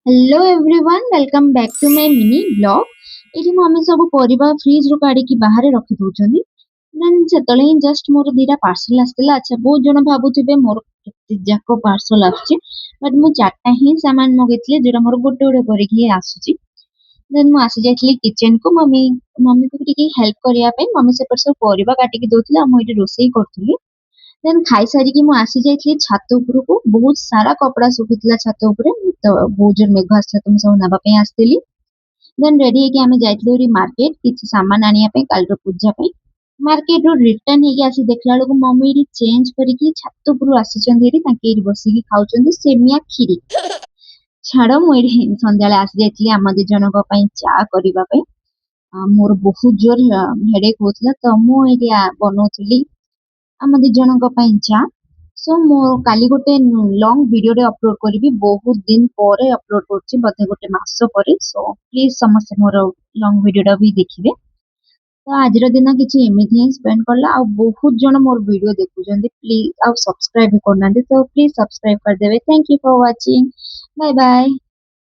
Hello everyone welcome back to my mini blog एठी मम्मी सब परिबा फ्रिज रो काढी की बाहर रखि दउछनी देन सेतले जस्ट मोर दीटा पार्सल आस्तिला अच्छा बहुत जण भाबुथिबे मोर केते जाको पार्सल आछी बट मु चारटा ही सामान मगेतले जेरा मोर गोटे गोटे करके आछी देन मु आसी जाइतली किचन को मम्मी मम्मी को टिके हेल्प करिया पे मम्मी से पर सब परिबा काटी की दउतले मु एठी रोसई करथुली देन खाई सारी की मु आसी जाइतली छात उपरको बहुत सारा कपड़ा सुखितला छात उपरे तो बहुत जोर मेघ आसला तो मु सब नबा पे आस्तिली देन रेडी है कि हमें जाइतलु री मार्केट किछि सामान आनिया पे काल रो पूजा पे मार्केट रो रिटर्न है कि आसी देखला लोग मम्मी री चेंज करी की छात उपरु आसी चंदी री ताके री बसी की खाउचंदी सेमिया खीरी छाड़ मु एठी संध्याले आसी जाइतली हम दी जनक पई चा करिबा पे मोर बहुत जोर हेडेक होतला तो मु एठी बनौतली ଆମ ଦି ଜଣଙ୍କ ପାଇଁ ଚା ସୋ ମୁଁ କାଲି ଗୋଟେ ଲଙ୍ଗ ଭିଡିଓଟେ ଅପଲୋଡ କରିବି ବହୁତ ଦିନ ପରେ ଅପଲୋଡ କରୁଛି ବୋଧେ ଗୋଟେ ମାସ ପରେ ସୋ ପ୍ଲିଜ ସମସ୍ତେ ମୋର ଲଙ୍ଗ ଭିଡିଓଟା ବି ଦେଖିବେ ତ ଆଜିର ଦିନ କିଛି ଏମିତି ହିଁ ସ୍ପେଣ୍ଡ କଲା ଆଉ ବହୁତ ଜଣ ମୋର ଭିଡିଓ ଦେଖୁଛନ୍ତି ପ୍ଲିଜ ଆଉ ସବସ୍କ୍ରାଇବ ବି କରୁନାହାନ୍ତି ତ ପ୍ଲିଜ ସବସ୍କ୍ରାଇବ କରିଦେବେ ଥ୍ୟାଙ୍କ ୟୁ ଫର ୱାଚିଂ ବାय ବାय।